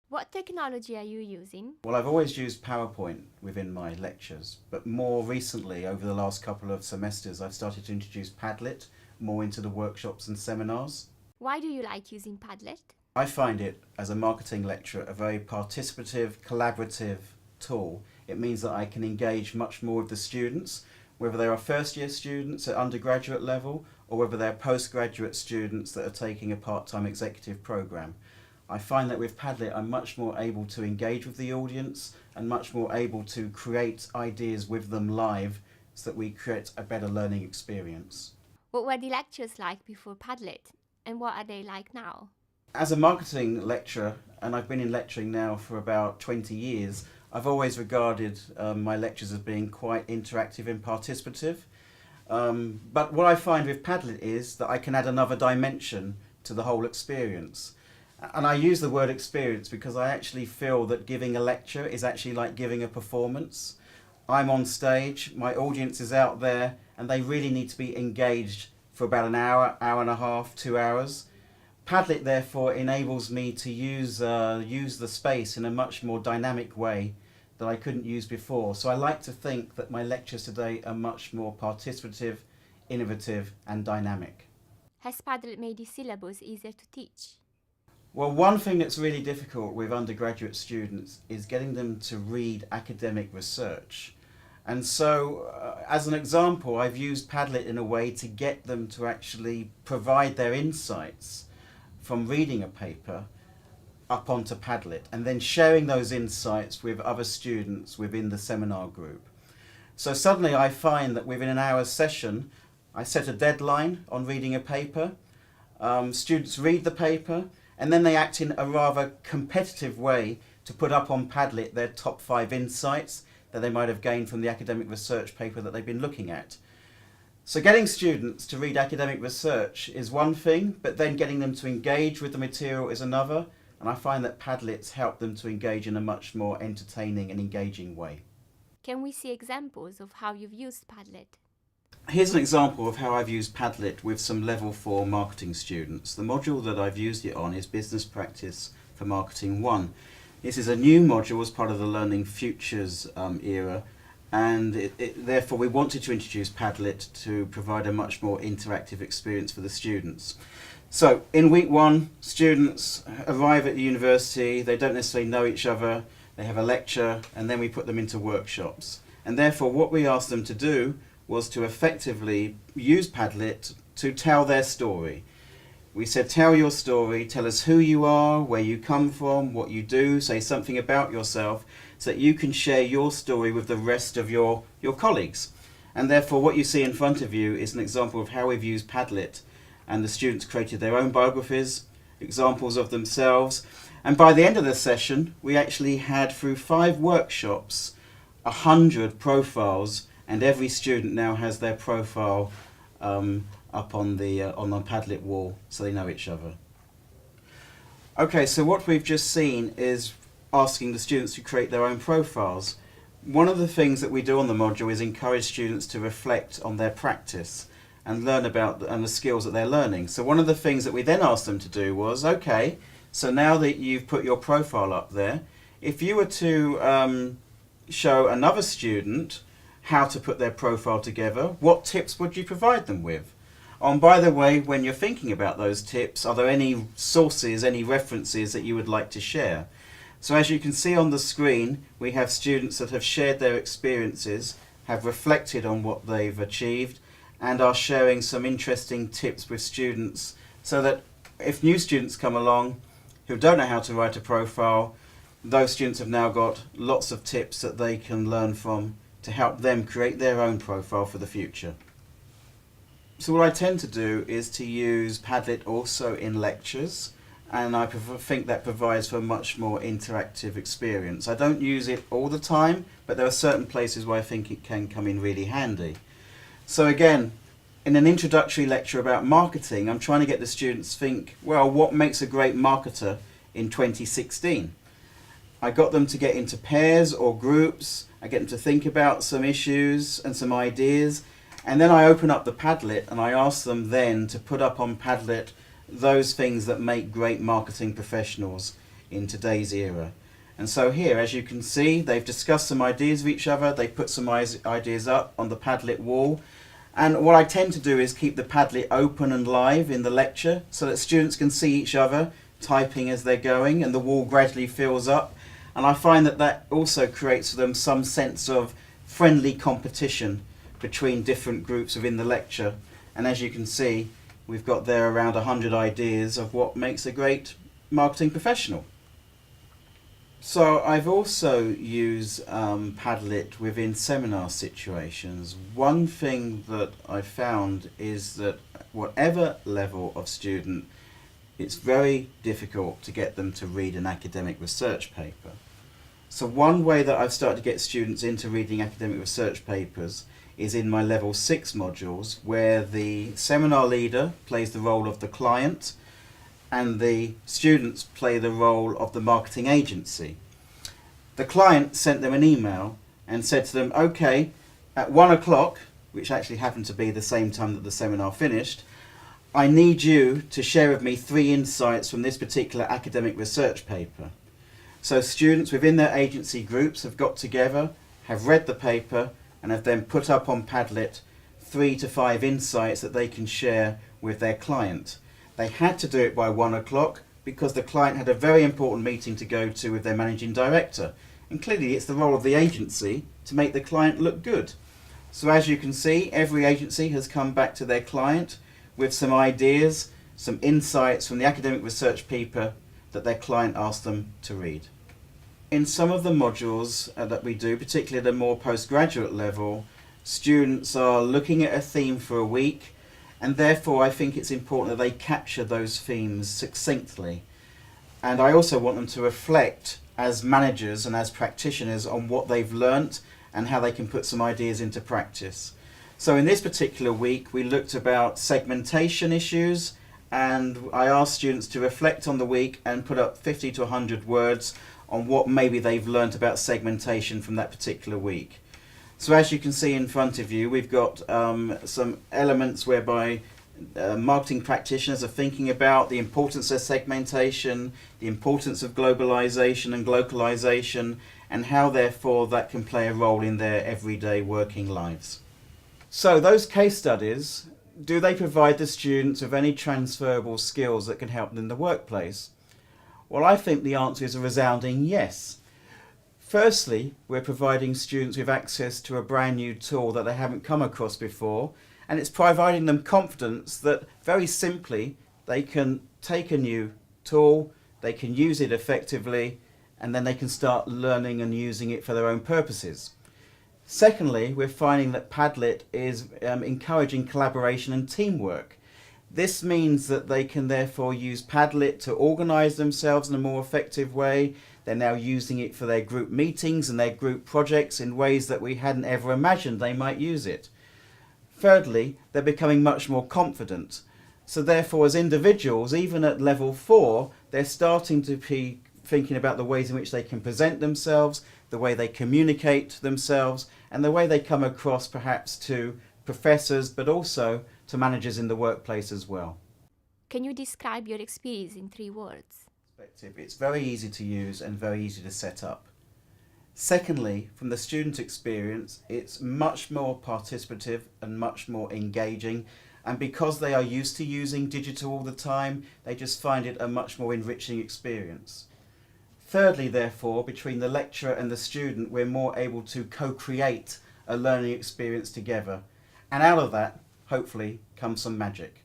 What technology are you using? Well, I've always used PowerPoint within my lectures, but more recently, over the last couple of semesters, I've started to introduce Padlet more into the workshops and seminars. Why do you like using Padlet? I find it, as a marketing lecturer, a very participative, collaborative tool. It means that I can engage much more with the students, whether they are first year students at undergraduate level or whether they're postgraduate students that are taking a part-time executive program. I find that with Padlet I'm much more able to engage with the audience and much more able to create ideas with them live so that we create a better learning experience. What were the lectures like before Padlet? And what are they like now? As a marketing lecturer, and I've been in lecturing now for about 20 years, I've always regarded my lectures as being quite interactive and participative. But what I find with Padlet is that I can add another dimension to the whole experience. And I use the word experience because I actually feel that giving a lecture is actually like giving a performance. I'm on stage, my audience is out there, and they really need to be engaged for about an hour, hour and a half, 2 hours. Padlet therefore enables me to use the space in a much more dynamic way that I couldn't use before. So I like to think that my lectures today are much more participative, innovative and dynamic. Has Padlet made the syllabus easier to teach? Well, one thing that's really difficult with undergraduate students is getting them to read academic research. And so, as an example, I've used Padlet in a way to get them to actually provide their insights from reading a paper up onto Padlet and then sharing those insights with other students within the seminar group. So suddenly I find that within an hour's session, I set a deadline on reading a paper. Students read the paper and then they act in a rather competitive way to put up on Padlet their top 5 insights that they might have gained from the academic research paper that they've been looking at. So getting students to read academic research is one thing, but then getting them to engage with the material is another, and I find that Padlets help them to engage in a much more entertaining and engaging way. Can we see examples of how you've used Padlet? Here's an example of how I've used Padlet with some level 4 marketing students. The module that I've used it on is Business Practice for Marketing 1. This is a new module as part of the Learning Futures era, and therefore we wanted to introduce Padlet to provide a much more interactive experience for the students. So in week 1, students arrive at the university, they don't necessarily know each other, they have a lecture, and then we put them into workshops. And therefore what we asked them to do was to effectively use Padlet to tell their story. We said, tell your story, tell us who you are, where you come from, what you do, say something about yourself so that you can share your story with the rest of your colleagues. And therefore what you see in front of you is an example of how we've used Padlet, and the students created their own biographies, examples of themselves. And by the end of the session, we actually had, through 5 workshops, 100 profiles, and every student now has their profile up on the Padlet wall so they know each other. Okay, so what we've just seen is asking the students to create their own profiles. One of the things that we do on the module is encourage students to reflect on their practice and learn about and the skills that they're learning. So one of the things that we then asked them to do was, okay, so now that you've put your profile up there, if you were to show another student how to put their profile together, what tips would you provide them with? And by the way, when you're thinking about those tips, are there any sources, any references that you would like to share? So as you can see on the screen, we have students that have shared their experiences, have reflected on what they've achieved, and are sharing some interesting tips with students so that if new students come along who don't know how to write a profile, those students have now got lots of tips that they can learn from to help them create their own profile for the future. So what I tend to do is to use Padlet also in lectures, and I think that provides for a much more interactive experience. I don't use it all the time, but there are certain places where I think it can come in really handy. So again, in an introductory lecture about marketing, I'm trying to get the students to think, well, what makes a great marketer in 2016? I got them to get into pairs or groups, I get them to think about some issues and some ideas, and then I open up the Padlet and I ask them then to put up on Padlet those things that make great marketing professionals in today's era. And so here, as you can see, they've discussed some ideas with each other, they put some ideas up on the Padlet wall. And what I tend to do is keep the Padlet open and live in the lecture so that students can see each other typing as they're going, and the wall gradually fills up. And I find that that also creates for them some sense of friendly competition between different groups within the lecture. And as you can see, we've got there around 100 ideas of what makes a great marketing professional. So I've also used Padlet within seminar situations. One thing that I found is that whatever level of student, it's very difficult to get them to read an academic research paper. So one way that I've started to get students into reading academic research papers is in my level 6 modules, where the seminar leader plays the role of the client and the students play the role of the marketing agency. The client sent them an email and said to them, okay, at 1 o'clock, which actually happened to be the same time that the seminar finished, I need you to share with me 3 insights from this particular academic research paper. So students within their agency groups have got together, have read the paper, and have then put up on Padlet 3 to 5 insights that they can share with their client. They had to do it by 1 o'clock because the client had a very important meeting to go to with their managing director. And clearly it's the role of the agency to make the client look good. So as you can see, every agency has come back to their client with some ideas, some insights from the academic research paper that their client asked them to read. In some of the modules that we do, particularly at a more postgraduate level, students are looking at a theme for a week, and therefore I think it's important that they capture those themes succinctly. And I also want them to reflect as managers and as practitioners on what they've learnt and how they can put some ideas into practice. So in this particular week we looked about segmentation issues, and I asked students to reflect on the week and put up 50 to 100 words on what maybe they've learnt about segmentation from that particular week. So as you can see in front of you, we've got some elements whereby marketing practitioners are thinking about the importance of segmentation, the importance of globalization and localization, and how therefore that can play a role in their everyday working lives. So those case studies, do they provide the students with any transferable skills that can help them in the workplace? Well, I think the answer is a resounding yes. Firstly, we're providing students with access to a brand new tool that they haven't come across before, and it's providing them confidence that very simply they can take a new tool, they can use it effectively, and then they can start learning and using it for their own purposes. Secondly, we're finding that Padlet is encouraging collaboration and teamwork. This means that they can therefore use Padlet to organise themselves in a more effective way. They're now using it for their group meetings and their group projects in ways that we hadn't ever imagined they might use it. Thirdly, they're becoming much more confident. So therefore, as individuals, even at level 4, they're starting to be thinking about the ways in which they can present themselves, the way they communicate themselves, and the way they come across perhaps to professors, but also to managers in the workplace as well. Can you describe your experience in 3 words? It's very easy to use and very easy to set up. Secondly, from the student experience, it's much more participative and much more engaging, and because they are used to using digital all the time, they just find it a much more enriching experience. Thirdly, therefore, between the lecturer and the student, we're more able to co-create a learning experience together, and out of that, hopefully, comes some magic.